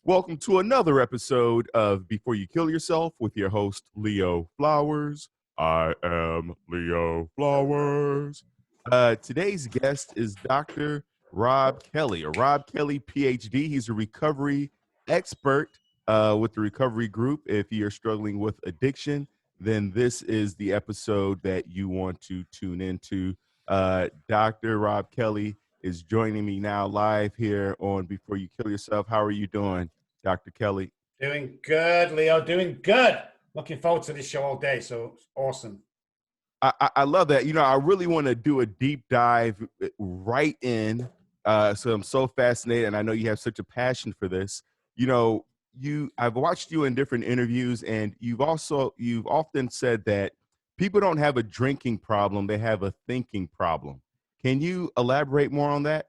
Welcome to another episode of Before You Kill Yourself with your host, Leo Flowers. I am Leo Flowers. Today's guest is Dr. Robb Kelly, a Robb Kelly PhD. He's a recovery expert with the Recovery Group. If you're struggling with addiction, then this is the episode that you want to tune into. Dr. Robb Kelly is joining me now live here on Before You Kill Yourself. How are you doing, Dr. Kelly? Doing good, Leo. Doing good. Looking forward to this show all day. So awesome. I love that. You know, I really want to do a deep dive right in. So I'm so fascinated, and I know you have such a passion for this. You know, I've watched you in different interviews, and you've often said that people don't have a drinking problem; they have a thinking problem. Can you elaborate more on that?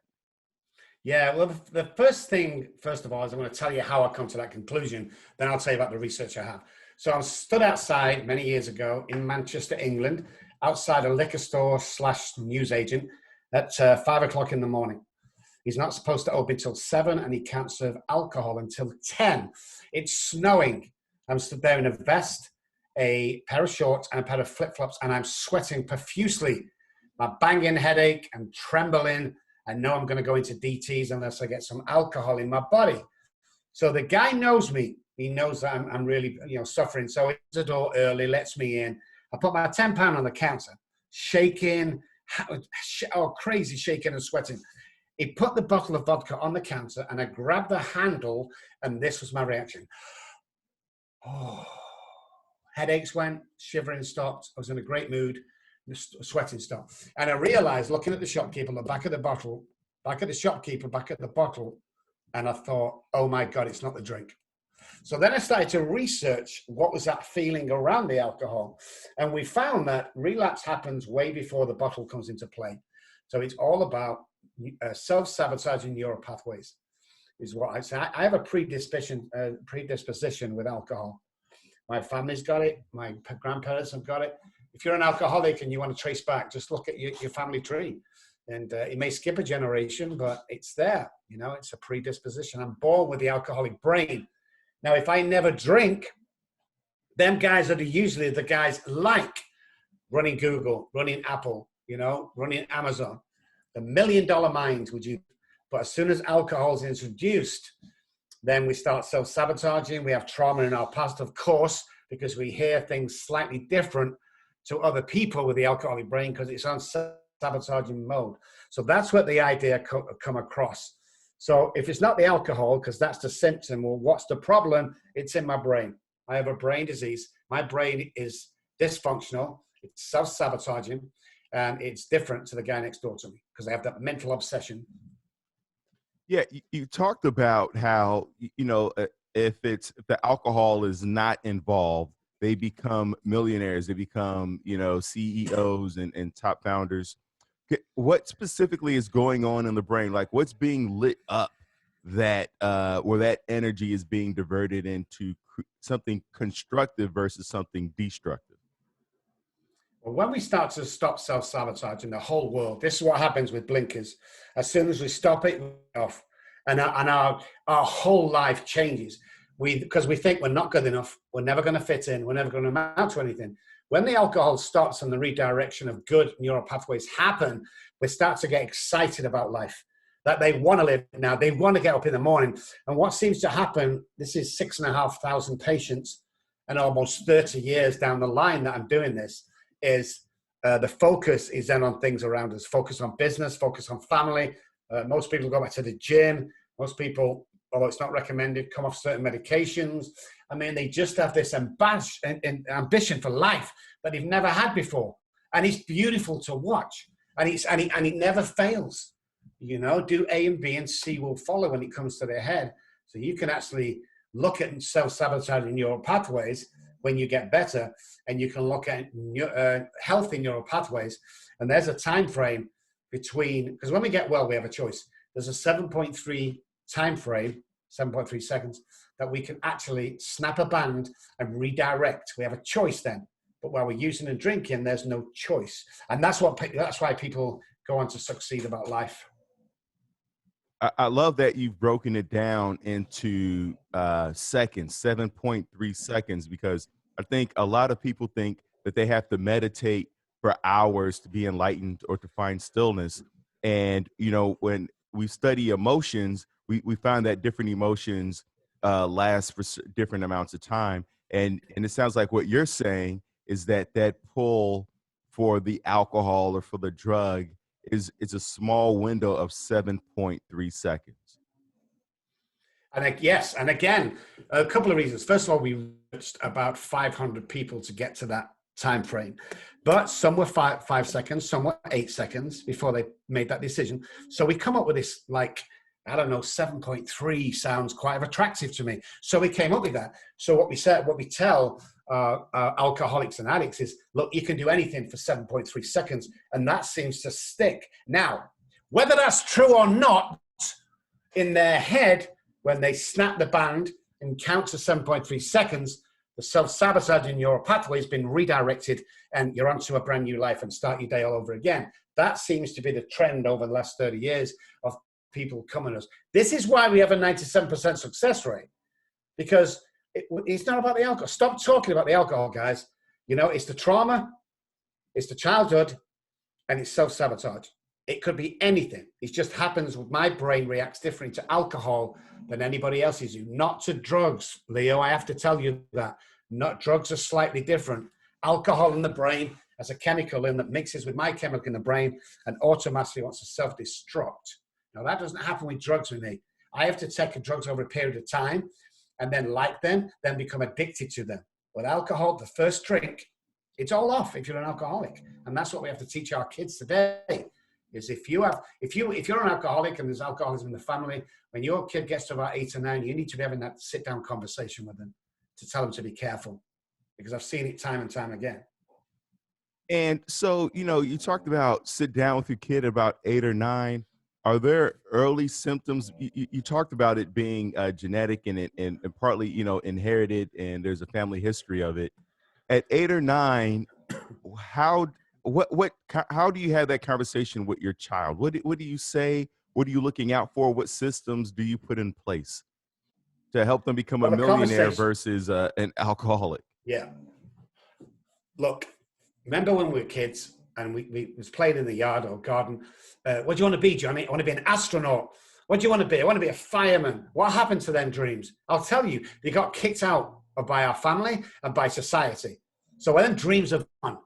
Yeah, well, the first thing, first of all, is I'm going to tell you how I come to that conclusion. Then I'll tell you about the research I have. So I stood outside many years ago in Manchester, England, outside a liquor store / newsagent at 5 o'clock in the morning. He's not supposed to open until 7, and he can't serve alcohol until 10. It's snowing. I'm stood there in a vest, a pair of shorts, and a pair of flip-flops, and I'm sweating profusely. My banging headache and trembling. I know I'm going to go into DTs unless I get some alcohol in my body. So the guy knows me. He knows that I'm really, suffering. So he opens the door early, lets me in. I put my £10 on the counter, shaking, crazy shaking and sweating. He put the bottle of vodka on the counter, and I grabbed the handle, and this was my reaction. Oh, headaches went, shivering stopped. I was in a great mood. The sweating stopped. And I realized, looking at the shopkeeper, the back of the bottle, back at the shopkeeper, back at the bottle, and I thought, oh my God, it's not the drink. So then I started to research what was that feeling around the alcohol. And we found that relapse happens way before the bottle comes into play. So it's all about self-sabotaging neural pathways, is what I say. I have a predisposition with alcohol. My family's got it. My grandparents have got it. If you're an alcoholic and you want to trace back, just look at your family tree. And it may skip a generation, but it's there. It's a predisposition. I'm born with the alcoholic brain. Now, if I never drink, them guys are usually the guys like running Google, running Apple, running Amazon. The $1 million mind, but as soon as alcohol is introduced, then we start self-sabotaging. We have trauma in our past, of course, because we hear things slightly different to other people with the alcoholic brain because it's on sabotaging mode. So that's what the idea come across. So if it's not the alcohol, because that's the symptom, well, what's the problem? It's in my brain. I have a brain disease. My brain is dysfunctional. It's self-sabotaging. And it's different to the guy next door to me because I have that mental obsession. Yeah, you talked about how, if the alcohol is not involved, they become millionaires. They become, CEOs and top founders. What specifically is going on in the brain? Like, what's being lit up that where that energy is being diverted into something constructive versus something destructive? Well, when we start to stop self-sabotage in the whole world, this is what happens with blinkers. As soon as we stop it, we're off, and our whole life changes. Because we think we're not good enough, we're never going to fit in, we're never going to amount to anything. When the alcohol stops and the redirection of good neural pathways happen, we start to get excited about life, that they want to live now. They want to get up in the morning. And what seems to happen, this is 6,500 patients and almost 30 years down the line that I'm doing this, is the focus is then on things around us. Focus on business, focus on family. Most people go back to the gym. Most people, although it's not recommended, come off certain medications. I mean, they just have this ambition for life that they've never had before. And it's beautiful to watch. And it never fails. Do A and B and C will follow when it comes to their head. So you can actually look at self-sabotaging neural pathways when you get better, and you can look at healthy neural pathways. And there's a time frame between, because when we get well, we have a choice. There's a 7.3 time frame, 7.3 seconds, that we can actually snap a band and redirect. We have a choice then. But while we're using and drinking, there's no choice. And that's why people go on to succeed about life. I love that you've broken it down into seconds, 7.3 seconds, because I think a lot of people think that they have to meditate for hours to be enlightened or to find stillness. And, when we study emotions, we find that different emotions last for different amounts of time. And it sounds like what you're saying is that pull for the alcohol or for the drug is a small window of 7.3 seconds. Yes, and again, a couple of reasons. First of all, we reached about 500 people to get to that time frame, but some were 5 seconds, some were 8 seconds before they made that decision. So we come up with this, like, I don't know, 7.3 sounds quite attractive to me. So we came up with that. So what we tell alcoholics and addicts is, look, you can do anything for 7.3 seconds, and that seems to stick. Now, whether that's true or not, in their head, when they snap the band and count to 7.3 seconds, the self-sabotage in your pathway has been redirected and you're onto a brand new life and start your day all over again. That seems to be the trend over the last 30 years of people coming to us. This is why we have a 97% success rate, because it's not about the alcohol. Stop talking about the alcohol, guys. It's the trauma, it's the childhood, and it's self-sabotage. It could be anything. It just happens with my brain reacts differently to alcohol than anybody else's. Not to drugs, Leo. I have to tell you that. Not drugs are slightly different. Alcohol in the brain has a chemical in that mixes with my chemical in the brain and automatically wants to self-destruct. Now, that doesn't happen with drugs with me. I have to take drugs over a period of time and then like them, then become addicted to them. With alcohol, the first drink, it's all off if you're an alcoholic. And that's what we have to teach our kids today. Is if you're an alcoholic and there's alcoholism in the family, when your kid gets to about 8 or 9, you need to be having that sit-down conversation with them to tell them to be careful, because I've seen it time and time again. And so, you talked about sit down with your kid about 8 or 9. Are there early symptoms? You talked about it being genetic and partly, inherited, and there's a family history of it. At 8 or 9, how do you have that conversation with your child? What do you say? What are you looking out for? What systems do you put in place to help them become a millionaire versus an alcoholic? Yeah. Look, remember when we were kids and we was playing in the yard or garden? What do you want to be, Johnny? I want to be an astronaut. What do you want to be? I want to be a fireman. What happened to them dreams? I'll tell you, they got kicked out by our family and by society. So when dreams are gone,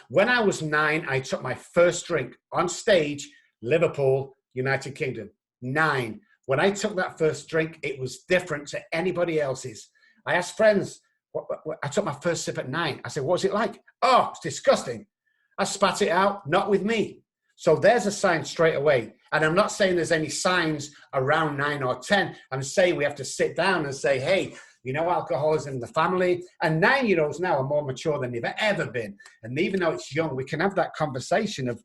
when I was 9, I took my first drink on stage, Liverpool, United Kingdom. 9. When I took that first drink, it was different to anybody else's. I asked friends, I took my first sip at 9. I said, what was it like? Oh, it's disgusting. I spat it out, not with me. So there's a sign straight away. And I'm not saying there's any signs around 9 or 10. I'm saying we have to sit down and say, hey, alcohol is in the family. And 9-year-olds now are more mature than they've ever been. And even though it's young, we can have that conversation of,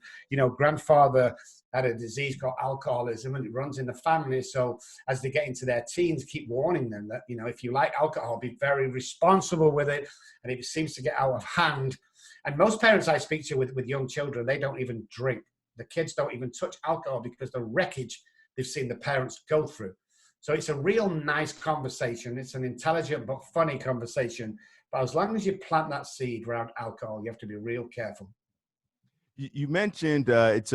grandfather had a disease called alcoholism and it runs in the family. So as they get into their teens, keep warning them that, if you like alcohol, be very responsible with it. And if it seems to get out of hand. And most parents I speak to with young children, they don't even drink. The kids don't even touch alcohol because the wreckage they've seen the parents go through. So it's a real nice conversation. It's an intelligent but funny conversation. But as long as you plant that seed around alcohol, you have to be real careful. You mentioned it's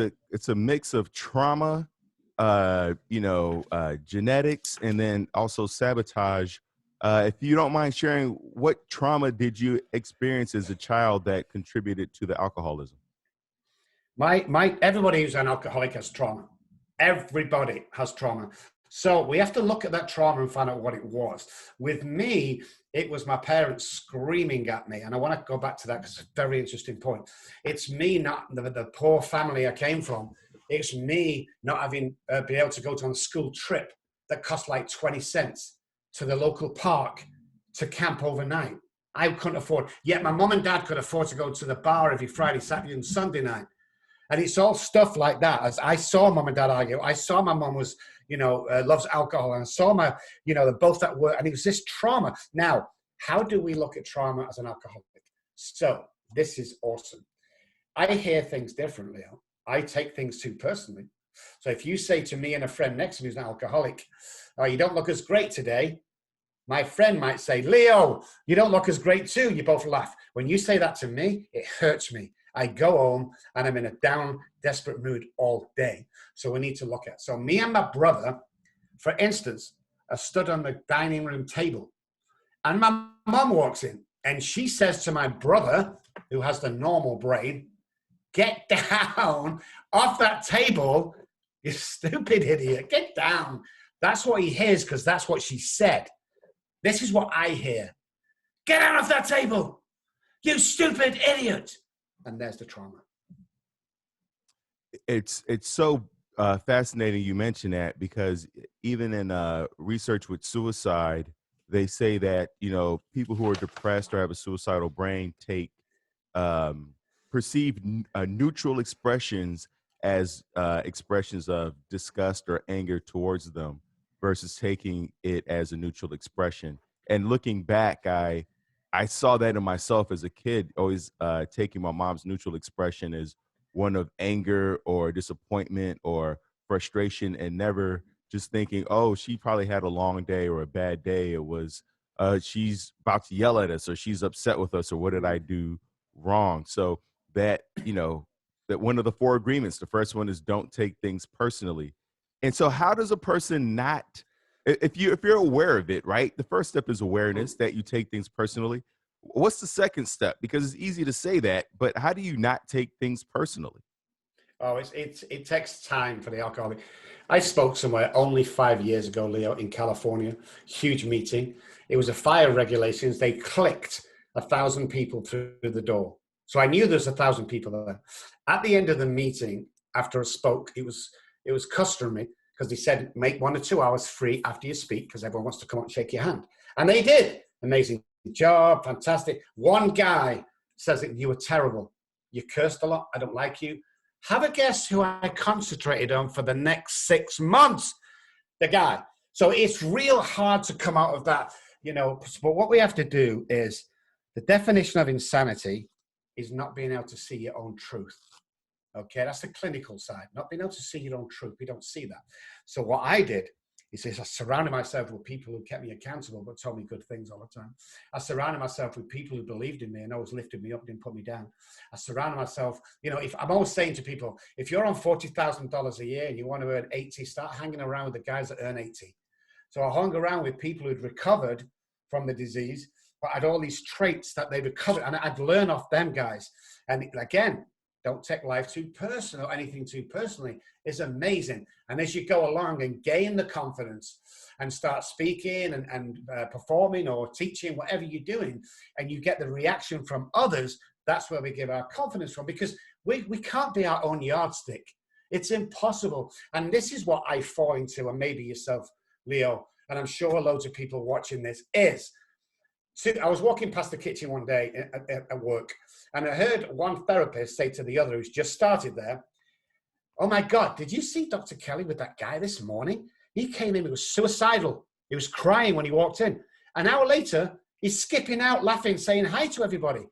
a mix of trauma, genetics, and then also sabotage. If you don't mind sharing, what trauma did you experience as a child that contributed to the alcoholism? Everybody who's an alcoholic has trauma. Everybody has trauma. So we have to look at that trauma and find out what it was. With me, it was my parents screaming at me. And I want to go back to that because it's a very interesting point. It's me, not the poor family I came from. It's me not having been able to go on a school trip that cost like 20 cents to the local park to camp overnight. I couldn't afford. Yet my mom and dad could afford to go to the bar every Friday, Saturday, and Sunday night. And it's all stuff like that. As I saw mom and dad argue, I saw my mom was, loves alcohol, and I saw my, they're both at work, and it was this trauma. Now, how do we look at trauma as an alcoholic? So this is awesome. I hear things differently. I take things too personally. So if you say to me and a friend next to me who's an alcoholic, oh, you don't look as great today, my friend might say, Leo, you don't look as great too. You both laugh. When you say that to me, it hurts me. I go home and I'm in a down, desperate mood all day. So we need to look at. So me and my brother, for instance, are stood on the dining room table and my mom walks in and she says to my brother, who has the normal brain, get down off that table, you stupid idiot, get down. That's what he hears because that's what she said. This is what I hear. Get out of that table, you stupid idiot. And there's the trauma. It's so fascinating you mention that, because even in research with suicide, they say that, you know, people who are depressed or have a suicidal brain take perceive neutral expressions as expressions of disgust or anger towards them versus taking it as a neutral expression. And looking back, I saw that in myself as a kid, always taking my mom's neutral expression as one of anger or disappointment or frustration, and never just thinking, oh, she probably had a long day or a bad day. It was she's about to yell at us, or she's upset with us, or what did I do wrong? So that, you know, that one of the 4 agreements, the first one is don't take things personally. And so how does a person not, if you're aware of it, right? The first step is awareness that you take things personally. What's the second step? Because it's easy to say that, but how do you not take things personally? Oh, it takes time for the alcoholic. I spoke somewhere only 5 years ago, Leo, in California, huge meeting. It was a fire regulations. They clicked 1,000 people through the door. So I knew there's 1,000 people there. At the end of the meeting, after I spoke, it was customary because they said make 1 or 2 hours free after you speak because everyone wants to come up and shake your hand. And they did. Amazing job, fantastic. One guy says that you were terrible. You cursed a lot. I don't like you. Have a guess who I concentrated on for the next 6 months? The guy. So it's real hard to come out of that, you know. But what we have to do is, the definition of insanity is not being able to see your own truth. Okay, that's the clinical side, not being able to see your own truth. We don't see that. So what I did is I surrounded myself with people who kept me accountable but told me good things all the time. I surrounded myself with people who believed in me and always lifted me up, didn't put me down. I surrounded myself, you know, if I'm always saying to people, if you're on $40,000 a year and you want to earn 80, start hanging around with the guys that earn 80. So I hung around with people who'd recovered from the disease, but had all these traits that they recovered, and I'd learn off them guys. And again, don't take life too personal, anything too personally. It's amazing. And as you go along and gain the confidence and start speaking and performing or teaching, whatever you're doing, and you get the reaction from others, that's where we give our confidence from, because we can't be our own yardstick. It's impossible. And this is what I fall into, and maybe yourself, Leo, and I'm sure loads of people watching this is. So I was walking past the kitchen one day at work, and I heard one therapist say to the other who's just started there, oh my God, did you see Dr. Kelly with that guy this morning? He came in, he was suicidal. He was crying when he walked in. An hour later, he's skipping out, laughing, saying hi to everybody.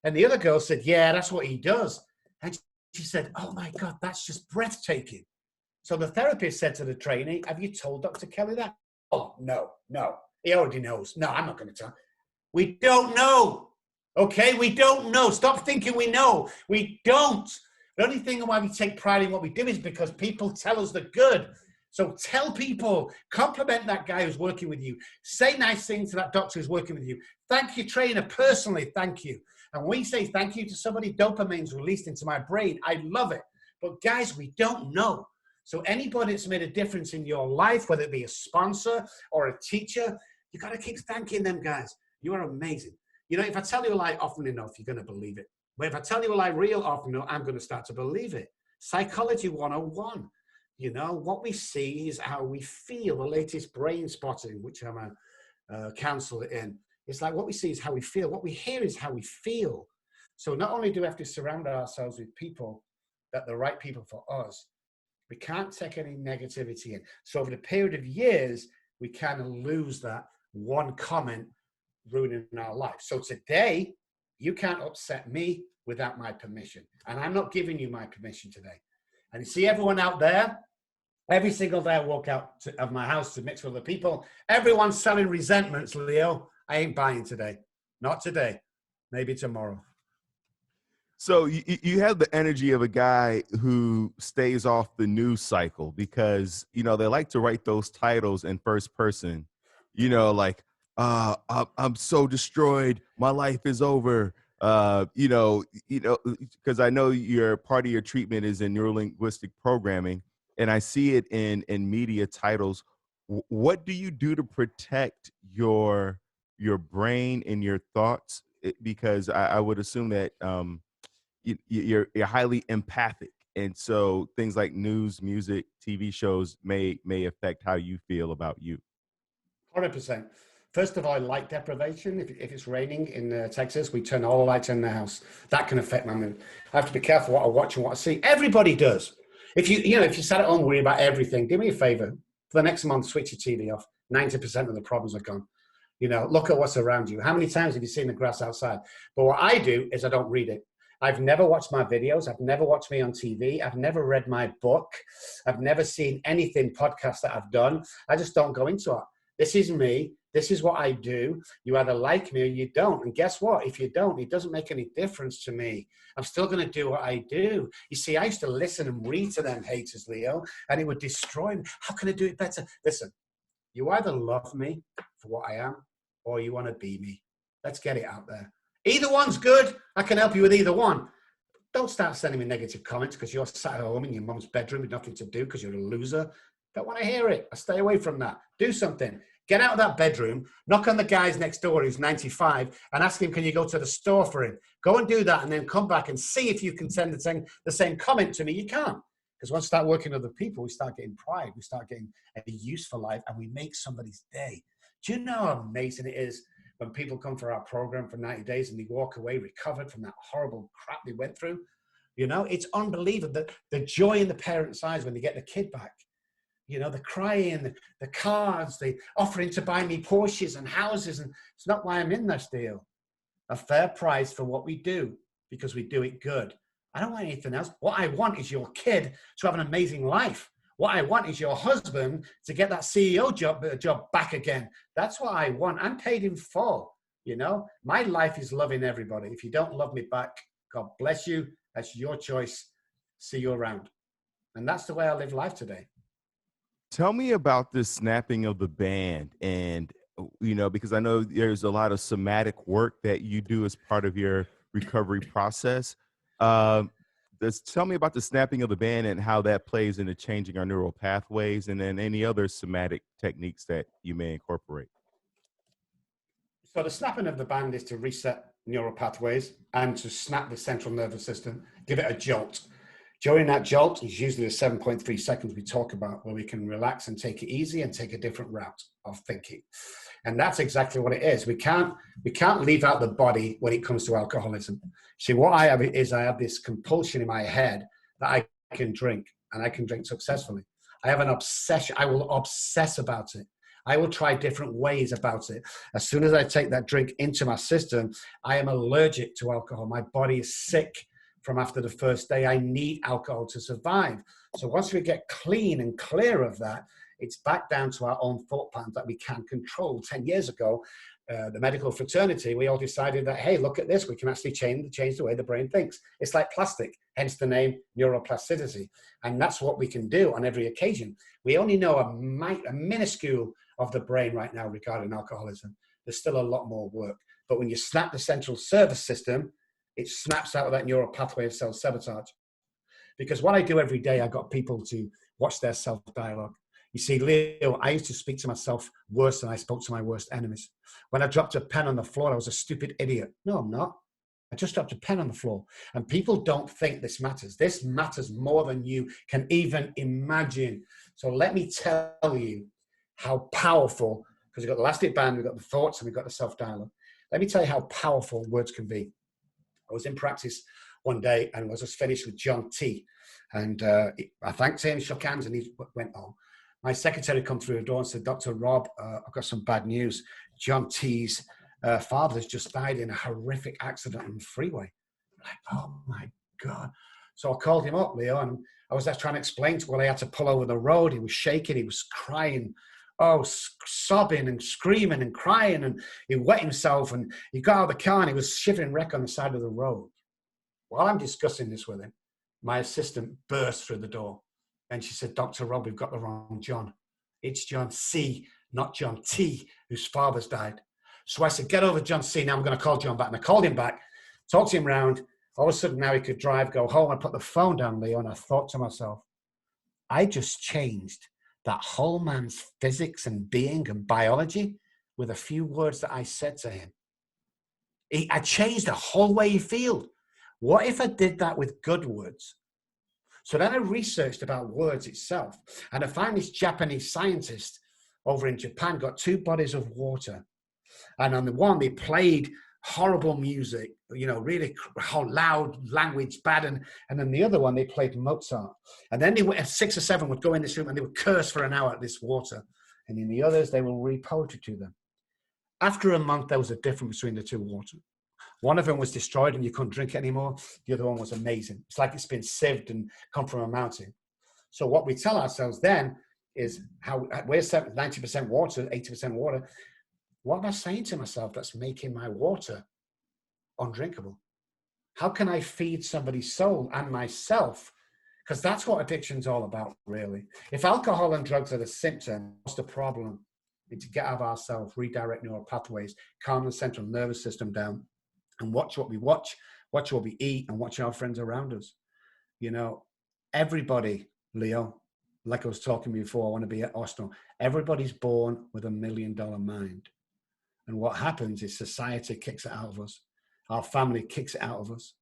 And the other girl said, yeah, that's what he does. And she said, oh my God, that's just breathtaking. So the therapist said to the trainee, have you told Dr. Kelly that? Oh, no. He already knows. No, I'm not going to tell. We don't know. Okay, we don't know. Stop thinking we know. We don't. The only thing why we take pride in what we do is because people tell us the good. So tell people, compliment that guy who's working with you. Say nice things to that doctor who's working with you. Thank your trainer personally, thank you. And when we say thank you to somebody, dopamine's released into my brain. I love it. But guys, we don't know. So anybody that's made a difference in your life, whether it be a sponsor or a teacher, you got to keep thanking them guys. You are amazing. You know, if I tell you a lie often enough, you're going to believe it. But if I tell you a lie real often enough, I'm going to start to believe it. Psychology 101. You know, what we see is how we feel. The latest brain spotting, which I'm a counselor in, it's like what we see is how we feel. What we hear is how we feel. So not only do we have to surround ourselves with people that are the right people for us, we can't take any negativity in. So over the period of years, we kind of lose that one comment ruining our life. So today, you can't upset me without my permission. And I'm not giving you my permission today. And you see everyone out there, Every single day I walk out of my house to mix with other people. Everyone's selling resentments, Leo. I ain't buying today. Not today. Maybe tomorrow. So you have the energy of a guy who stays off the news cycle because, they like to write those titles in first person, like, I'm so destroyed. My life is over. Because I know your part of your treatment is in neurolinguistic programming, and I see it in media titles. What do you do to protect your brain and your thoughts? Because I would assume that you're highly empathic, and so things like news, music, TV shows may affect how you feel about you. 100%. First of all, light deprivation. If it's raining in Texas, we turn all the lights in the house. That can affect my mood. I have to be careful what I watch and what I see. Everybody does. If you sat at home worrying about everything, do me a favor. For the next month, switch your TV off. 90% of the problems are gone. Look at what's around you. How many times have you seen the grass outside? But what I do is I don't read it. I've never watched my videos. I've never watched me on TV. I've never read my book. I've never seen anything podcast that I've done. I just don't go into it. This is me. This is what I do. You either like me or you don't. And guess what? If you don't, it doesn't make any difference to me. I'm still going to do what I do. You see, I used to listen and read to them haters, Leo, and it would destroy me. How can I do it better? Listen, you either love me for what I am or you want to be me. Let's get it out there. Either one's good. I can help you with either one. Don't start sending me negative comments because you're sat at home in your mom's bedroom with nothing to do because you're a loser. Don't want to hear it. I stay away from that. Do something. Get out of that bedroom, knock on the guy's next door who's 95 and ask him, can you go to the store for him? Go and do that and then come back and see if you can send the same comment to me. You can't. Because once we start working with other people, we start getting pride. We start getting a use for life and we make somebody's day. Do you know how amazing it is when people come for our program for 90 days and they walk away recovered from that horrible crap they went through? It's unbelievable. The joy in the parents' eyes when they get the kid back. The crying, the cars, they offering to buy me Porsches and houses. And it's not why I'm in this deal. A fair price for what we do because we do it good. I don't want anything else. What I want is your kid to have an amazing life. What I want is your husband to get that CEO job back again. That's what I want. I'm paid in full. My life is loving everybody. If you don't love me back, God bless you. That's your choice. See you around. And that's the way I live life today. Tell me about this snapping of the band, and because I know there's a lot of somatic work that you do as part of your recovery process. Tell me about the snapping of the band and how that plays into changing our neural pathways, and then any other somatic techniques that you may incorporate. So the snapping of the band is to reset neural pathways and to snap the central nervous system, give it a jolt. During that jolt is usually the 7.3 seconds we talk about, where we can relax and take it easy and take a different route of thinking. And that's exactly what it is. We can't leave out the body when it comes to alcoholism. See, what I have is I have this compulsion in my head that I can drink, and I can drink successfully. I have an obsession. I will obsess about it. I will try different ways about it. As soon as I take that drink into my system, I am allergic to alcohol. My body is sick from after the first day. I need alcohol to survive. So once we get clean and clear of that, it's back down to our own thought patterns that we can control. 10 years ago, the medical fraternity, we all decided that, hey, look at this. We can actually change the way the brain thinks. It's like plastic, hence the name neuroplasticity. And that's what we can do on every occasion. We only know a minuscule of the brain right now regarding alcoholism. There's still a lot more work. But when you snap the central nervous system, it snaps out of that neural pathway of self-sabotage. Because what I do every day, I got people to watch their self-dialogue. You see, Leo, I used to speak to myself worse than I spoke to my worst enemies. When I dropped a pen on the floor, I was a stupid idiot. No, I'm not. I just dropped a pen on the floor. And people don't think this matters. This matters more than you can even imagine. So let me tell you how powerful, because we've got the elastic band, we've got the thoughts, and we've got the self-dialogue. Let me tell you how powerful words can be. I was in practice one day and was just finished with John T. And I thanked him, shook hands, and he went on. My secretary come through the door and said, Dr. Robb, I've got some bad news. John T's father has just died in a horrific accident on the freeway. I'm like, oh my God. So I called him up, Leo, and I was trying to explain to him, well, I had to pull over the road. He was shaking. He was crying. Oh, sobbing and screaming and crying. And he wet himself and he got out of the car and he was shivering wreck on the side of the road. While I'm discussing this with him, my assistant burst through the door. And she said, Dr. Robb, we've got the wrong John. It's John C, not John T, whose father's died. So I said, get over John C. Now I'm going to call John back. And I called him back, talked to him round. All of a sudden now he could drive, go home. I put the phone down, Leo, and I thought to myself, I just changed that whole man's physics and being and biology with a few words that I said to him. I changed the whole way he feels. What if I did that with good words? So then I researched about words itself, and I found this Japanese scientist over in Japan got 2 bodies of water. And on the one, they played horrible music, really loud language, bad. And then the other one, they played Mozart. And then 6 or 7 would go in this room and they would curse for an hour at this water. And in the others, they will read poetry to them. After a month, there was a difference between the 2 water. One of them was destroyed and you couldn't drink it anymore. The other one was amazing. It's like it's been sieved and come from a mountain. So what we tell ourselves then is how we're 90% water, 80% water. What am I saying to myself that's making my water undrinkable? How can I feed somebody's soul and myself? Because that's what addiction's all about, really. If alcohol and drugs are the symptom, what's the problem? We need to get out of ourselves, redirect neural pathways, calm the central nervous system down, and watch what we watch what we eat, and watch our friends around us. Everybody, Leo, like I was talking before, I want to be at Arsenal. Everybody's born with $1 million mind. And what happens is society kicks it out of us. Our family kicks it out of us.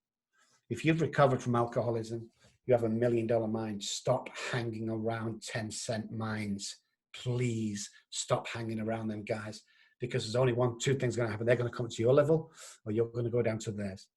If you've recovered from alcoholism, you have $1 million mind. Stop hanging around 10-cent minds. Please stop hanging around them, guys, because there's only 2 things going to happen. They're going to come to your level or you're going to go down to theirs.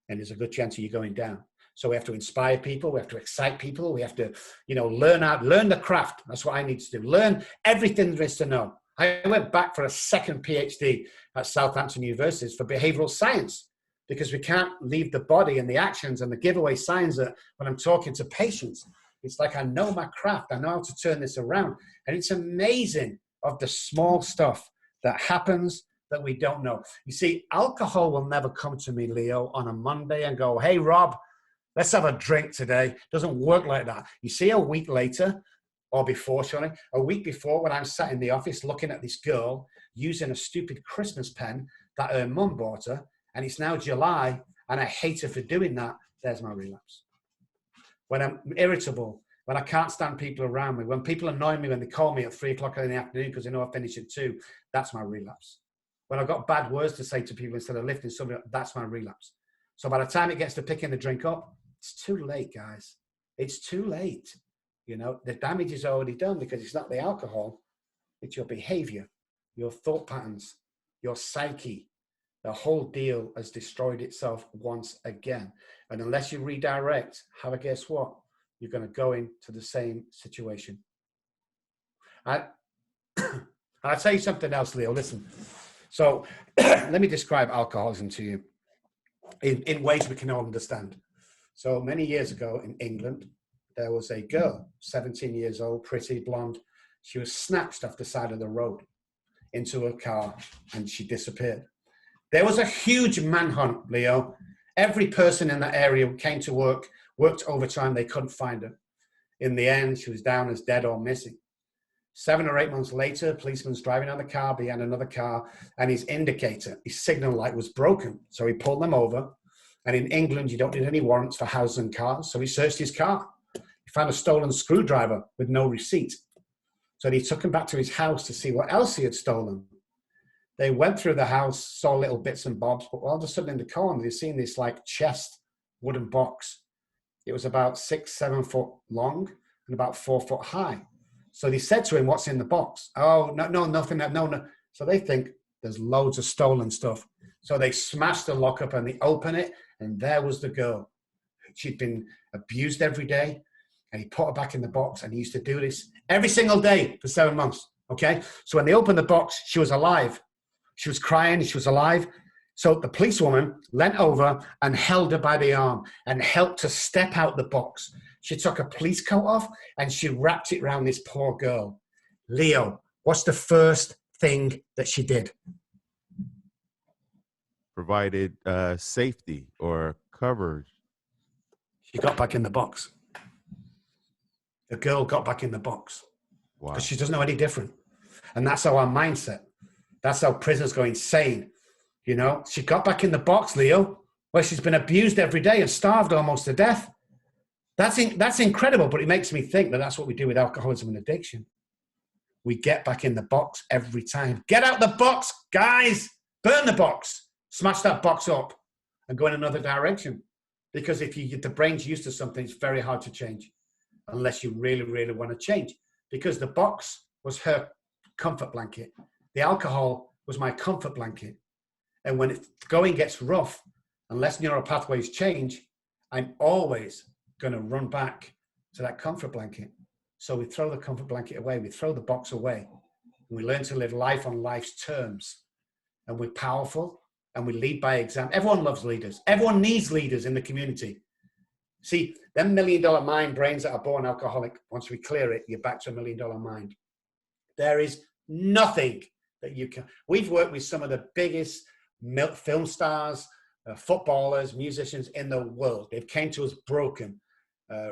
And there's a good chance of you going down. So we have to inspire people. We have to excite people. We have to, learn the craft. That's what I need to do. Learn everything there is to know. I went back for a second PhD at Southampton University for behavioral science, because we can't leave the body and the actions and the giveaway signs that when I'm talking to patients, it's like I know my craft. I know how to turn this around. And it's amazing of the small stuff that happens that we don't know. You see, alcohol will never come to me, Leo, on a Monday and go, hey, Rob, let's have a drink today. It doesn't work like that. You see, a week later, or before, a week before, when I'm sat in the office looking at this girl using a stupid Christmas pen that her mum bought her, and it's now July, and I hate her for doing that, there's my relapse. When I'm irritable, when I can't stand people around me, when people annoy me, when they call me at 3 o'clock in the afternoon because they know I finish at 2, that's my relapse. When I've got bad words to say to people instead of lifting something up, that's my relapse. So by the time it gets to picking the drink up, it's too late, guys. It's too late. The damage is already done, because it's not the alcohol, it's your behavior, your thought patterns, your psyche. The whole deal has destroyed itself once again. And unless you redirect, have a guess what? You're going to go into the same situation. I'll tell you something else, Leo. Listen. So let me describe alcoholism to you in ways we can all understand. So many years ago in England, there was a girl, 17 years old, pretty blonde. She was snatched off the side of the road into a car and she disappeared. There was a huge manhunt, Leo. Every person in that area came to work, worked overtime. They couldn't find her. In the end, she was down as dead or missing. 7 or 8 months later, a policeman's driving on the car behind another car, and his indicator, his signal light was broken. So he pulled them over. And in England, you don't need any warrants for houses and cars. So he searched his car. He found a stolen screwdriver with no receipt. So he took him back to his house to see what else he had stolen. They went through the house, saw little bits and bobs, but all of a sudden in the corner, they'd seen this like chest wooden box. It was about 6, 7 foot long and about 4 foot high. So they said to him, what's in the box? Oh, no, nothing. No. So they think there's loads of stolen stuff. So they smashed the lock up and they open it, and there was the girl. She'd been abused every day, and he put her back in the box, and he used to do this every single day for 7 months, okay? So when they opened the box, she was alive. She was crying, she was alive. So the policewoman leant over and held her by the arm and helped her step out the box. She took a police coat off and she wrapped it around this poor girl. Leo, what's the first thing that she did? Provided safety or coverage. She got back in the box. The girl got back in the box Wow. because she doesn't know any different. And that's our mindset. That's how prisoners go insane. You know, she got back in the box, Leo, where she's been abused every day and starved almost to death. That's incredible, but it makes me think that that's what we do with alcoholism and addiction. We get back in the box every time. Get out the box, guys. Burn the box. Smash that box up and go in another direction. Because if the brain's used to something, it's very hard to change unless you really, really want to change. Because the box was her comfort blanket. The alcohol was my comfort blanket. And when going gets rough, unless neural pathways change, I'm always going to run back to that comfort blanket. So we throw the comfort blanket away. We throw the box away. And we learn to live life on life's terms. And we're powerful and we lead by example. Everyone loves leaders. Everyone needs leaders in the community. See, them $1 million mind brains that are born alcoholic, once we clear it, you're back to $1 million mind. There is nothing that you can. We've worked with some of the biggest film stars, footballers, musicians in the world. They've came to us broken.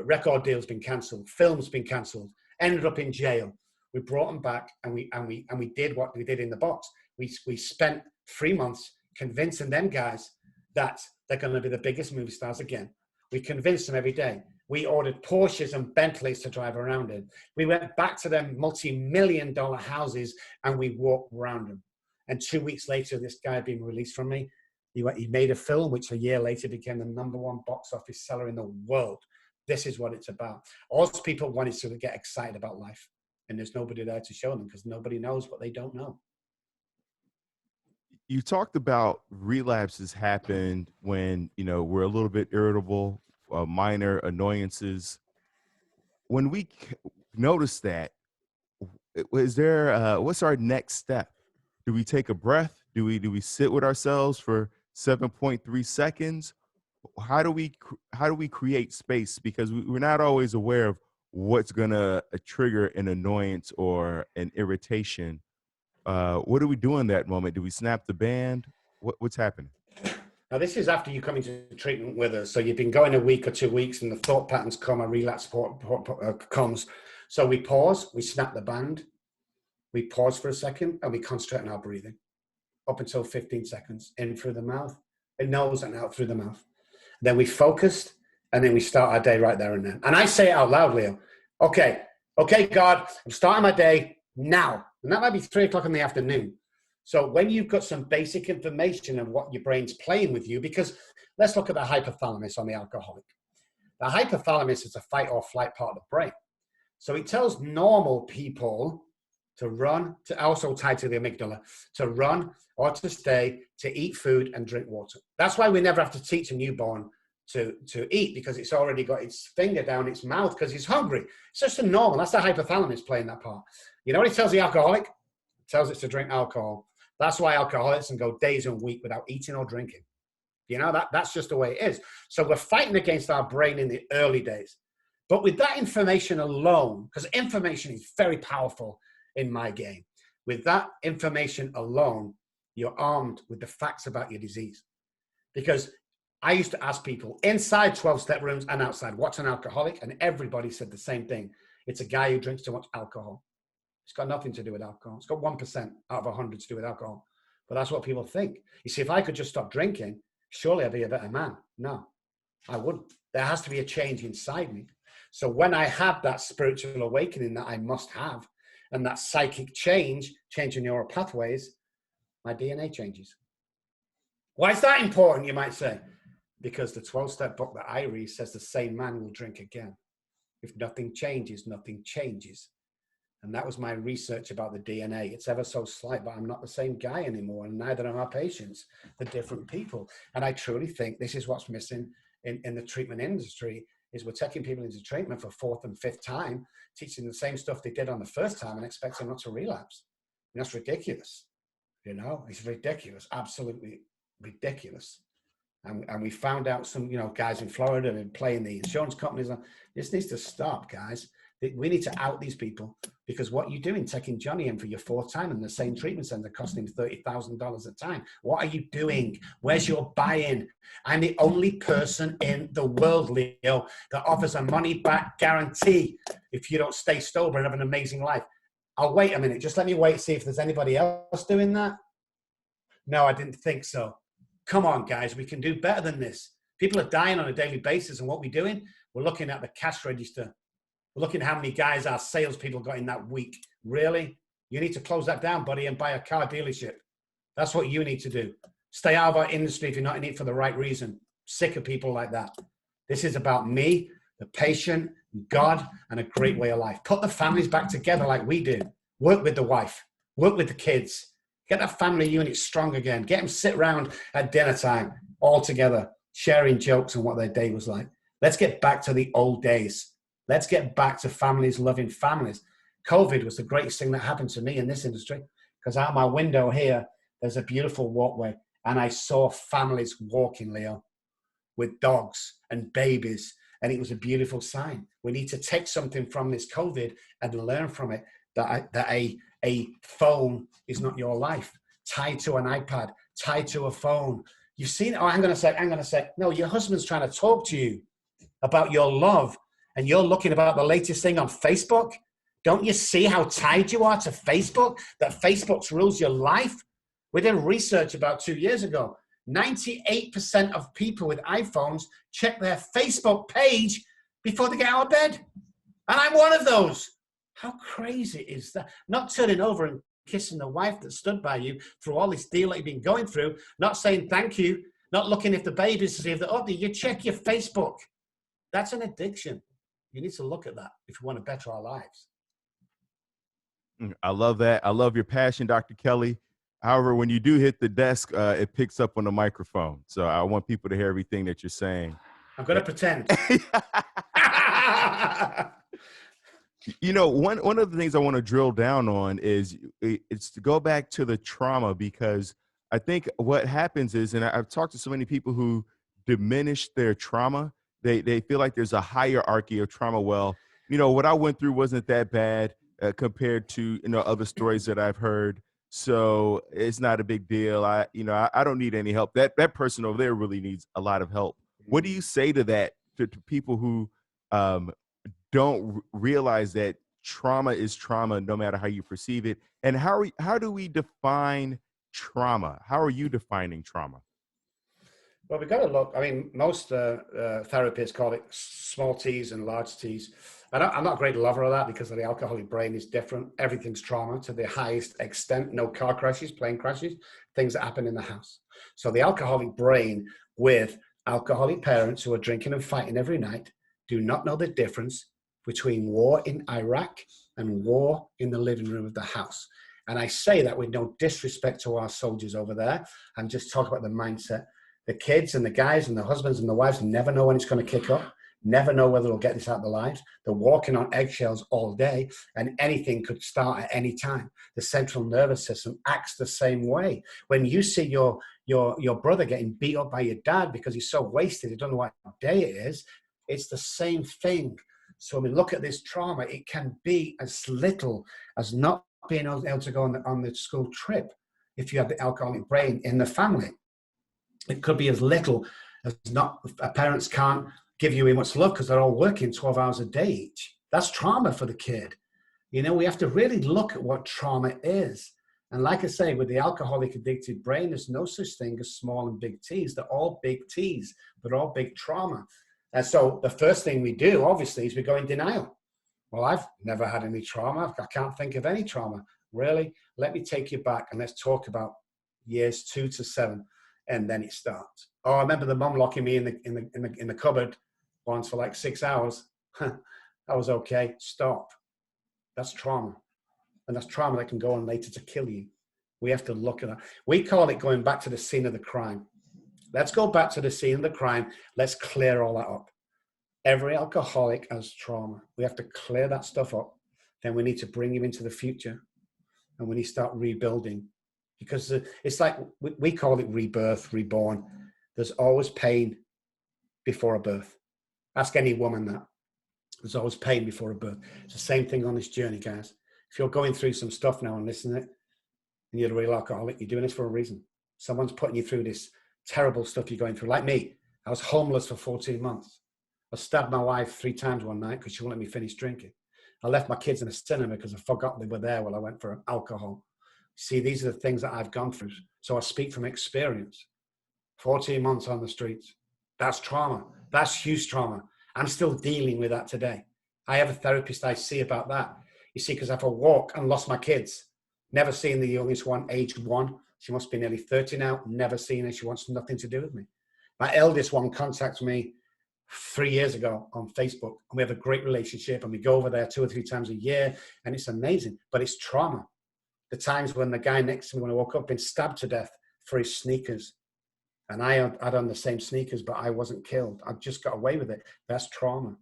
Record deals been cancelled, films been cancelled, ended up in jail. We brought them back and we did what we did in the box. We spent 3 months convincing them guys that they're going to be the biggest movie stars again. We convinced them every day. We ordered Porsches and Bentleys to drive around in. We went back to them multi-million-dollar houses and we walked around them. And 2 weeks later, this guy had been released from me. He made a film, which a year later became the #1 box office seller in the world. This is what it's about. All people wanted to get excited about life. And there's nobody there to show them because nobody knows what they don't know. You talked about relapses happened when, we're a little bit irritable, minor annoyances. When we notice that, is there, what's our next step? Do we take a breath? Do we sit with ourselves for 7.3 seconds? How do we create space? Because we're not always aware of what's gonna trigger an annoyance or an irritation. What do we do in that moment? Do we snap the band? What's happening? Now, this is after you come into treatment with us. So you've been going a week or 2 weeks and the thought patterns come, a relapse comes. So we pause, we snap the band, we pause for a second and we concentrate on our breathing up until 15 seconds, in through the mouth, in nose and out through the mouth. Then we focused and then we start our day right there and then. And I say it out loud, Leo. Okay, God, I'm starting my day now. And that might be 3 o'clock in the afternoon. So when you've got some basic information of what your brain's playing with you, because let's look at the hypothalamus on the alcoholic. The hypothalamus is a fight or flight part of the brain. So it tells normal people to run, to also tied to the amygdala, to run or to stay, to eat food and drink water. That's why we never have to teach a newborn to eat, because it's already got its finger down its mouth because it's hungry. It's just a normal. That's the hypothalamus playing that part. You know what it tells the alcoholic? It tells it to drink alcohol. That's why alcoholics can go days and weeks without eating or drinking. You know, that's just the way it is. So we're fighting against our brain in the early days. But with that information alone, because information is very powerful in my game, with that information alone, you're armed with the facts about your disease. Because I used to ask people inside 12-step rooms and outside, what's an alcoholic? And everybody said the same thing. It's a guy who drinks too much alcohol. It's got nothing to do with alcohol. It's got 1% out of 100 to do with alcohol. But that's what people think. You see, if I could just stop drinking, surely I'd be a better man. No, I wouldn't. There has to be a change inside me. So when I have that spiritual awakening that I must have, and that psychic change, changing neural pathways, my DNA changes. Why is that important, you might say? Because the 12-step book that I read says the same man will drink again. If nothing changes, nothing changes. And that was my research about the DNA. It's ever so slight, but I'm not the same guy anymore, and neither are my patients. They're different people. And I truly think this is what's missing in the treatment industry, is we're taking people into treatment for 4th and 5th time, teaching the same stuff they did on the first time and expecting them not to relapse. And that's ridiculous. You know, it's ridiculous, absolutely ridiculous. And we found out some, guys in Florida and playing the insurance companies. This needs to stop, guys. We need to out these people, because what you're doing, taking Johnny in for your fourth time in the same treatment center, costing him $30,000 a time. What are you doing? Where's your buy-in? I'm the only person in the world, Leo, that offers a money-back guarantee if you don't stay sober and have an amazing life. I'll wait a minute. Just let me wait, see if there's anybody else doing that. No, I didn't think so. Come on, guys. We can do better than this. People are dying on a daily basis, and what we're doing, we're looking at the cash register. We're looking at how many guys our salespeople got in that week. Really? You need to close that down, buddy, and buy a car dealership. That's what you need to do. Stay out of our industry if you're not in it for the right reason. Sick of people like that. This is about me, the patient, God, and a great way of life. Put the families back together like we do. Work with the wife. Work with the kids. Get that family unit strong again. Get them sit around at dinner time all together, sharing jokes on what their day was like. Let's get back to the old days. Let's get back to families loving families. COVID was the greatest thing that happened to me in this industry, because out my window here, there's a beautiful walkway, and I saw families walking, Leo, with dogs and babies, and it was a beautiful sign. We need to take something from this COVID and learn from it, that a phone is not your life. Tied to an iPad, tied to a phone. You've seen it. Oh, hang on a sec. No, your husband's trying to talk to you about your love, and you're looking about the latest thing on Facebook. Don't you see how tied you are to Facebook? That Facebook rules your life? We did research about 2 years ago. 98% of people with iPhones check their Facebook page before they get out of bed. And I'm one of those. How crazy is that? Not turning over and kissing the wife that stood by you through all this deal that you've been going through, not saying thank you, not looking if the babies to see if they're up there. You check your Facebook. That's an addiction. You need to look at that if you want to better our lives. I love that. I love your passion, Dr. Kelly. However, when you do hit the desk, it picks up on the microphone. So I want people to hear everything that you're saying. I'm going to pretend. One of the things I want to drill down on is it's to go back to the trauma, because I think what happens is, and I've talked to so many people who diminish their trauma. They feel like there's a hierarchy of trauma. Well, what I went through wasn't that bad compared to, other stories that I've heard. So it's not a big deal. I don't need any help. That person over there really needs a lot of help. What do you say to that, to people who don't realize that trauma is trauma no matter how you perceive it? And how do we define trauma? How are you defining trauma? Well, we've got to look. I mean, most therapists call it small T's and large T's. I'm not a great lover of that, because the alcoholic brain is different. Everything's trauma to the highest extent. No car crashes, plane crashes, things that happen in the house. So the alcoholic brain with alcoholic parents who are drinking and fighting every night do not know the difference between war in Iraq and war in the living room of the house. And I say that with no disrespect to our soldiers over there. I'm just talking about the mindset. The kids and the guys and the husbands and the wives never know when it's going to kick up, never know whether they'll get this out of their lives. They're walking on eggshells all day, and anything could start at any time. The central nervous system acts the same way. When you see your brother getting beat up by your dad because he's so wasted, he doesn't know what day it is, it's the same thing. So when we look at this trauma, it can be as little as not being able to go on the school trip if you have the alcoholic brain in the family. It could be as little as not, parents can't give you much love because they're all working 12 hours a day each. That's trauma for the kid. We have to really look at what trauma is. And like I say, with the alcoholic addicted brain, there's no such thing as small and big T's. They're all big T's. They're all big trauma. And so the first thing we do, obviously, is we go in denial. Well, I've never had any trauma. I can't think of any trauma. Really? Let me take you back and let's talk about years 2 to 7. And then it starts. Oh, I remember the mom locking me in the cupboard once for like 6 hours. That was okay. Stop. That's trauma. And that's trauma that can go on later to kill you. We have to look at that. We call it going back to the scene of the crime. Let's go back to the scene of the crime. Let's clear all that up. Every alcoholic has trauma. We have to clear that stuff up. Then we need to bring him into the future. And we need to start rebuilding. Because it's like, we call it rebirth, reborn. There's always pain before a birth. Ask any woman that. There's always pain before a birth. It's the same thing on this journey, guys. If you're going through some stuff now and listening to it, and you're a real alcoholic, you're doing this for a reason. Someone's putting you through this terrible stuff you're going through. Like me, I was homeless for 14 months. I stabbed my wife 3 times one night because she wouldn't let me finish drinking. I left my kids in a cinema because I forgot they were there while I went for alcohol. See, these are the things that I've gone through. So I speak from experience. 14 months on the streets. That's trauma. That's huge trauma. I'm still dealing with that today. I have a therapist I see about that. You see, because I've a walk and lost my kids. Never seen the youngest one, aged 1. She must be nearly 30 now. Never seen her. She wants nothing to do with me. My eldest one contacts me 3 years ago on Facebook, and we have a great relationship, and we go over there 2 or 3 times a year, and it's amazing, but it's trauma. The times when the guy next to me, when I woke up, been stabbed to death for his sneakers, and I had on the same sneakers, but I wasn't killed. I just got away with it. That's trauma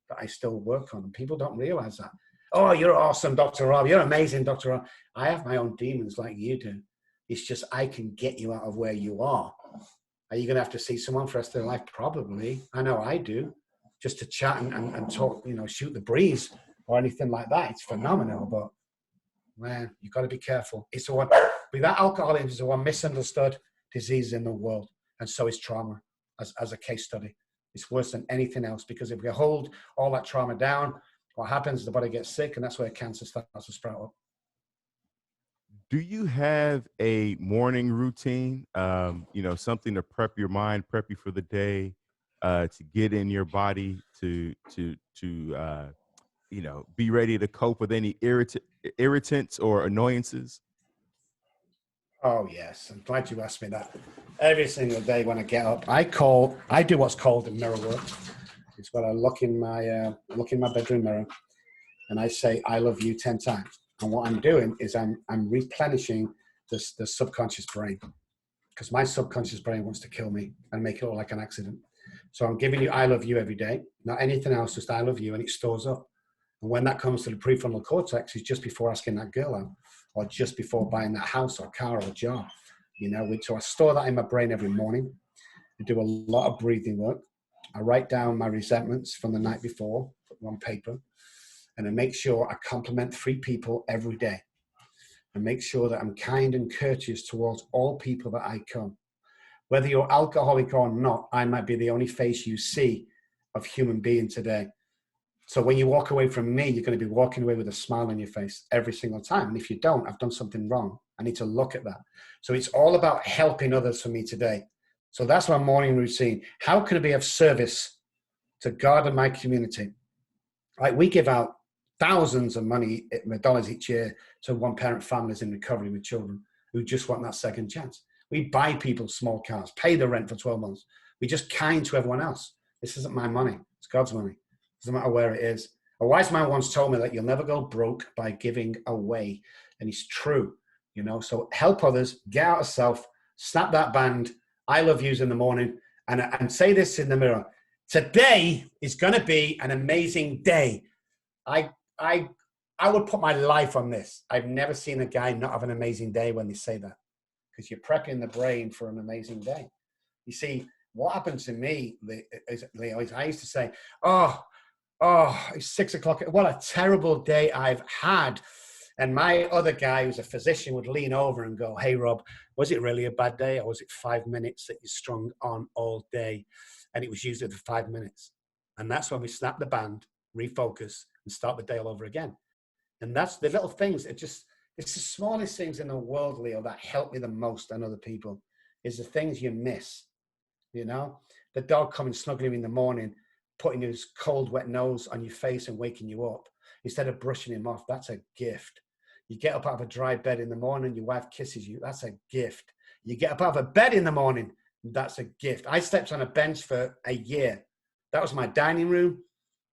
that I still work on, and people don't realize that. Oh, you're awesome, Dr. Robb. You're amazing, Dr. Robb. I have my own demons like you do. It's just I can get you out of where you are. Are you going to have to see someone for the rest of their life? Probably. I know I do. Just to chat and talk, shoot the breeze or anything like that. It's phenomenal, but man, you've got to be careful. It's the one, with that alcoholism is the one misunderstood disease in the world. And so is trauma as a case study. It's worse than anything else, because if we hold all that trauma down, what happens, the body gets sick, and that's where cancer starts to sprout up. Do you have a morning routine? Something to prep your mind, prep you for the day, to get in your body to be ready to cope with any irritants or annoyances? Oh yes, I'm glad you asked me that. Every single day when I get up, I do what's called a mirror work. It's where I look in my bedroom mirror, and I say I love you 10 times. And what I'm doing is I'm replenishing the subconscious brain, because my subconscious brain wants to kill me and make it look like an accident. So I'm giving you I love you every day, not anything else, just I love you, and it stores up. And when that comes to the prefrontal cortex, it's just before asking that girl out, or just before buying that house or car or job. So I store that in my brain every morning. I do a lot of breathing work. I write down my resentments from the night before on paper, and I make sure I compliment 3 people every day, and make sure that I'm kind and courteous towards all people that I come. Whether you're alcoholic or not, I might be the only face you see of human being today. So when you walk away from me, you're going to be walking away with a smile on your face every single time. And if you don't, I've done something wrong. I need to look at that. So it's all about helping others for me today. So that's my morning routine. How can I be of service to God and my community? Like, we give out thousands of dollars each year to one-parent families in recovery with children who just want that second chance. We buy people small cars, pay the rent for 12 months. We're just kind to everyone else. This isn't my money. It's God's money. Doesn't matter where it is. A wise man once told me that you'll never go broke by giving away. And it's true, So help others, get out of self, snap that band. I love yous in the morning, and say this in the mirror. Today is going to be an amazing day. I would put my life on this. I've never seen a guy not have an amazing day when they say that, because you're prepping the brain for an amazing day. You see, what happened to me, Leo, is I used to say, oh, it's 6 o'clock. What a terrible day I've had. And my other guy, who's a physician, would lean over and go, hey, Rob, was it really a bad day, or was it 5 minutes that you strung on all day? And it was usually the 5 minutes. And that's when we snap the band, refocus, and start the day all over again. And that's the little things. It's the smallest things in the world, Leo, that help me the most and other people, is the things you miss. The dog coming snuggling in the morning, putting his cold, wet nose on your face and waking you up instead of brushing him off. That's a gift. You get up out of a dry bed in the morning, your wife kisses you. That's a gift. You get up out of a bed in the morning. That's a gift. I slept on a bench for a year. That was my dining room,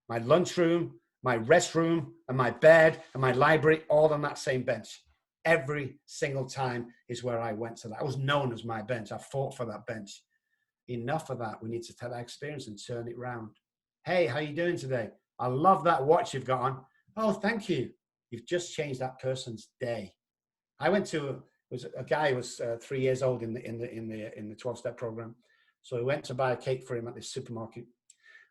my lunch room, my rest room, and my bed and my library, all on that same bench. Every single time is where I went to that. I was known as my bench. I fought for that bench. Enough of that. We need to take that experience and turn it around. Hey, how you doing today? I love that watch you've got on. Oh, thank you. You've just changed that person's day. I went to, was a guy who was 3 years old in the 12-step program. So we went to buy a cake for him at this supermarket.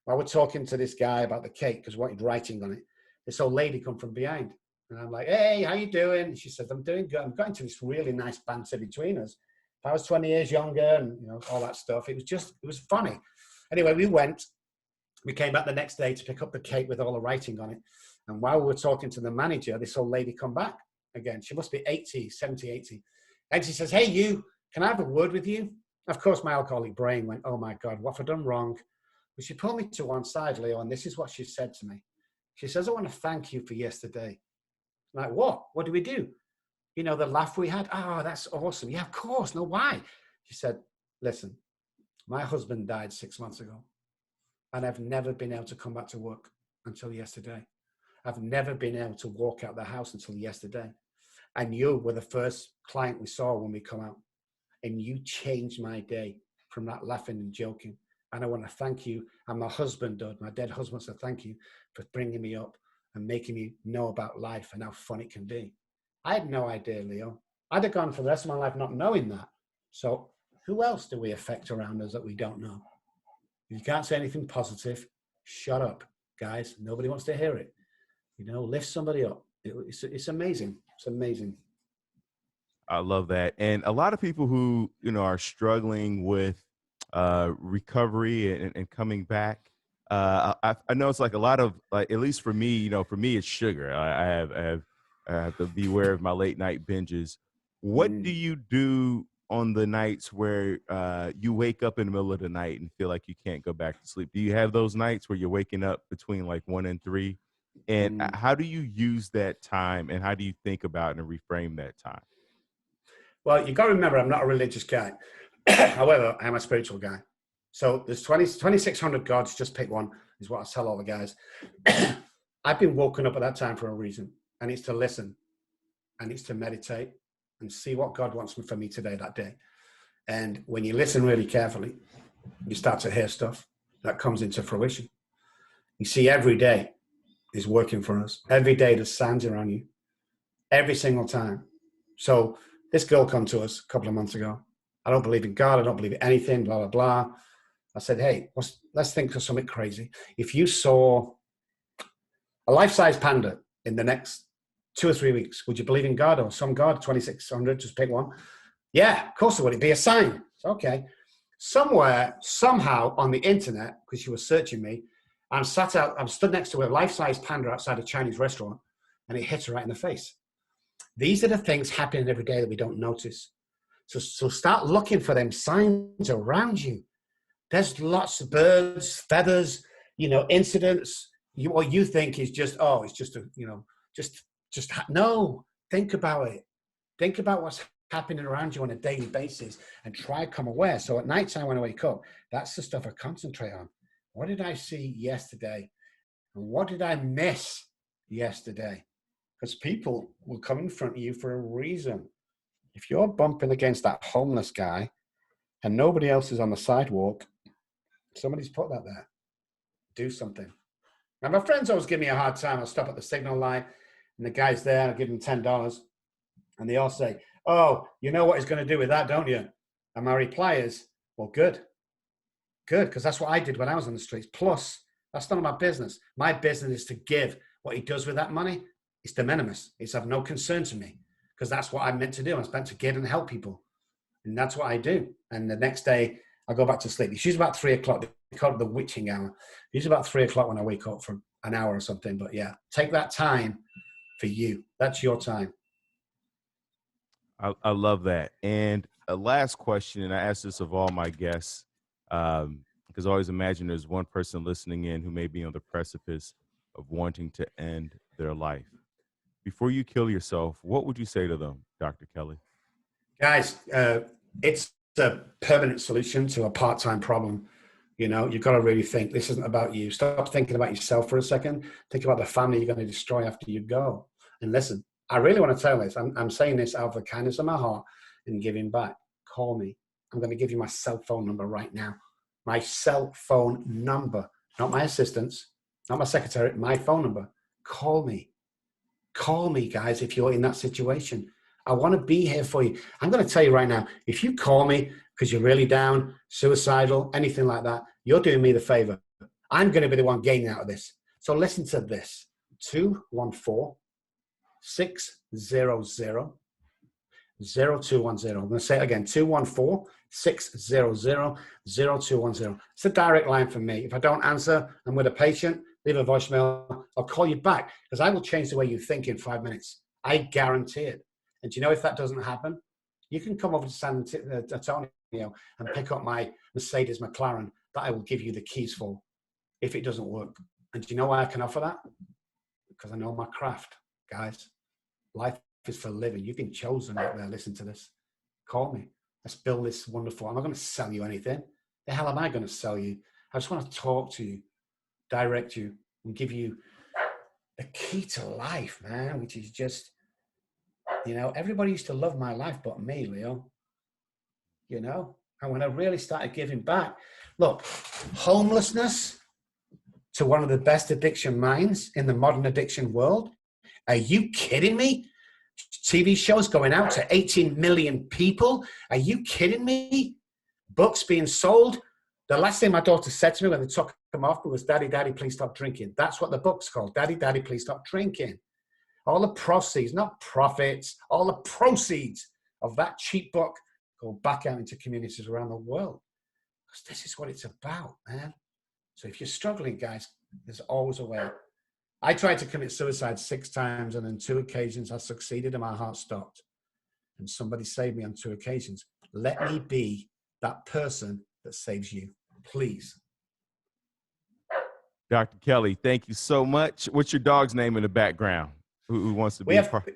While we're talking to this guy about the cake, because we wanted writing on it, this old lady come from behind. And I'm like, hey, how you doing? She said, I'm doing good. I'm going to this really nice banter between us. If I was 20 years younger and, you know, all that stuff, it was funny. Anyway, we came back the next day to pick up the cake with all the writing on it. And while we were talking to the manager, this old lady come back again. She must be 70, 80. And she says, hey, you, can I have a word with you? Of course, my alcoholic brain went, oh my God, what have I done wrong? But she pulled me to one side, Leo, and this is what she said to me. She says, I want to thank you for yesterday. I'm like, what? What did we do? You know, the laugh we had? Oh, that's awesome. Yeah, of course. No, why? She said, listen, my husband died 6 months ago, and I've never been able to come back to work until yesterday. I've never been able to walk out the house until yesterday. And you were the first client we saw when we come out. And you changed my day from that laughing and joking. And I want to thank you. And my husband, my dead husband, said thank you for bringing me up and making me know about life and how fun it can be. I had no idea, Leo. I'd have gone for the rest of my life not knowing that. So who else do we affect around us that we don't know? If you can't say anything positive, shut up, guys. Nobody wants to hear it. You know, lift somebody up. It's amazing. It's amazing. I love that. And a lot of people who, you know, are struggling with recovery and coming back. I know it's like a lot of, like, at least for me, you know, for me, it's sugar. I have to beware of my late night binges. What do you do on the nights where you wake up in the middle of the night and feel like you can't go back to sleep? Do you have those nights where you're waking up between like 1 and 3? And how do you use that time, and how do you think about and reframe that time? Well, you've got to remember, I'm not a religious guy. However, I'm a spiritual guy. So there's 2,600 gods, just pick one, is what I tell all the guys. I've been woken up at that time for a reason, and it's to listen, and it's to meditate and see what God wants for me today, that day. And when you listen really carefully, you start to hear stuff that comes into fruition. You see, every day is working for us. Every day there's signs around you, every single time. So this girl come to us a couple of months ago. I don't believe in God. I don't believe in anything, blah, blah, blah. I said, hey, let's think of something crazy. If you saw a life-size panda in the next 2 or 3 weeks, would you believe in God or some God? 2,600, just pick one. Yeah, of course it would. It'd be a sign. It's okay. Somewhere, somehow on the internet, because she was searching me, I'm stood next to a life-size panda outside a Chinese restaurant, and it hit her right in the face. These are the things happening every day that we don't notice. So start looking for them signs around you. There's lots of birds, feathers, you know, incidents. What you think is just, oh, it's just, no, think about it. Think about what's happening around you on a daily basis and try to become aware. So at nighttime when I wake up, that's the stuff I concentrate on. What did I see yesterday? And what did I miss yesterday? Because people will come in front of you for a reason. If you're bumping against that homeless guy and nobody else is on the sidewalk, somebody's put that there. Do something. Now, my friends always give me a hard time. I'll stop at the signal light and the guy's there. I give him $10. And they all say, oh, you know what he's going to do with that, don't you? And my reply is, well, good. Good, because that's what I did when I was on the streets. Plus, that's none of my business. My business is to give. What he does with that money, it's de minimis. It's of no concern to me, because that's what I'm meant to do. I'm meant to give and help people. And that's what I do. And the next day, I go back to sleep. It's usually about 3 o'clock. They call it the witching hour. It's usually about 3 o'clock when I wake up for an hour or something. But yeah, take that time for you. That's your time. I love that. And a last question, and I ask this of all my guests, because I always imagine there's one person listening in who may be on the precipice of wanting to end their life. Before you kill yourself, what would you say to them, Dr. Kelly? Guys, it's a permanent solution to a part-time problem. You know, you've got to really think, this isn't about you. Stop thinking about yourself for a second. Think about the family you're going to destroy after you go. And listen, I really want to tell this. I'm saying this out of the kindness of my heart and giving back. Call me. I'm going to give you my cell phone number right now. My cell phone number, not my assistant's, not my secretary, my phone number. Call me. Call me, guys, if you're in that situation. I want to be here for you. I'm going to tell you right now, if you call me, because you're really down, suicidal, anything like that, you're doing me the favor. I'm going to be the one gaining out of this. So listen to this. 214-600-0210. I'm going to say it again. 214-600-0210. It's a direct line from me. If I don't answer, I'm with a patient, leave a voicemail. I'll call you back because I will change the way you think in 5 minutes. I guarantee it. And do you know if that doesn't happen, you can come over to San Antonio and pick up my Mercedes McLaren that I will give you the keys for if it doesn't work. And do you know why I can offer that? Because I know my craft, guys. Life is for living. You've been chosen out there. Listen to this. Call me. Let's build this wonderful. I'm not going to sell you anything. The hell am I going to sell you? I just want to talk to you, direct you, and give you the key to life, man, which is just, everybody used to love my life but me, Leo. And when I really started giving back, look, homelessness to one of the best addiction minds in the modern addiction world. Are you kidding me? TV shows going out to 18 million people. Are you kidding me? Books being sold. The last thing my daughter said to me when they took them off was, Daddy, Daddy, please stop drinking. That's what the book's called. Daddy, Daddy, please stop drinking. All the proceeds, not profits, all the proceeds of that cheap book go back out into communities around the world. Because this is what it's about, man. So if you're struggling, guys, there's always a way. I tried to commit suicide 6 times, and on 2 occasions I succeeded and my heart stopped. And somebody saved me on 2 occasions. Let me be that person that saves you, please. Dr. Kelly, thank you so much. What's your dog's name in the background? Who wants to be a part?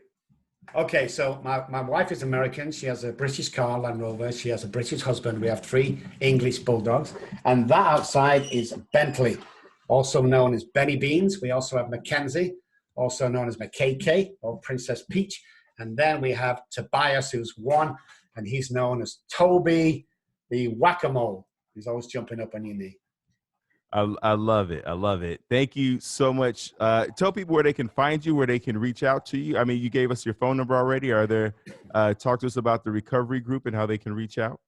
Okay, so my wife is American. She has a British car, Land Rover. She has a British husband. We have 3 English bulldogs. And that outside is Bentley, also known as Benny Beans. We also have Mackenzie, also known as McKay or Princess Peach. And then we have Tobias, who's 1, and he's known as Toby the Whack-A-Mole. He's always jumping up on your knee. I love it. I love it. Thank you so much. Tell people where they can find you, where they can reach out to you. I mean, you gave us your phone number already. Are there, talk to us about the recovery group and how they can reach out.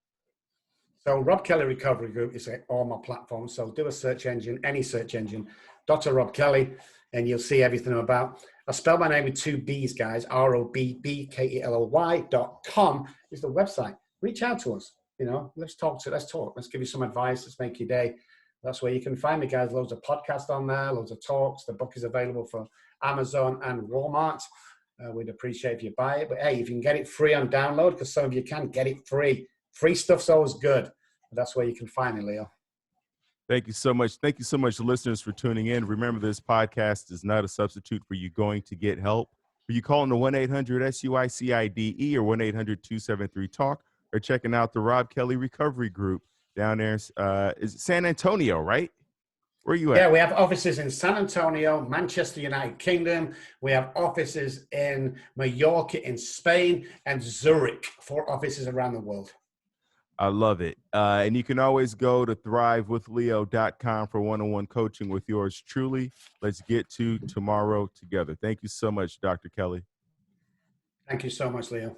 So Robb Kelly Recovery Group is all my platforms. So do a search engine, any search engine, Dr. Robb Kelly, and you'll see everything I'm about. I spell my name with 2 B's, guys. ROBBKELLY.com is the website. Reach out to us. Let's talk. Let's give you some advice. Let's make your day. That's where you can find me, guys. Loads of podcasts on there, loads of talks. The book is available for Amazon and Walmart. We'd appreciate if you buy it. But hey, if you can get it free on download, because some of you can get it free. Free stuff's always good. That's where you can find me, Leo. Thank you so much. Thank you so much, listeners, for tuning in. Remember, this podcast is not a substitute for you going to get help. For you calling the 1-800-SUICIDE or 1-800-273-TALK, or checking out the Robb Kelly Recovery Group down there. Is it San Antonio, right? Where are you at? Yeah, we have offices in San Antonio, Manchester, United Kingdom. We have offices in Mallorca in Spain and Zurich, 4 offices around the world. I love it. And you can always go to thrivewithleo.com for one-on-one coaching with yours truly. Let's get to tomorrow together. Thank you so much, Dr. Kelly. Thank you so much, Leo.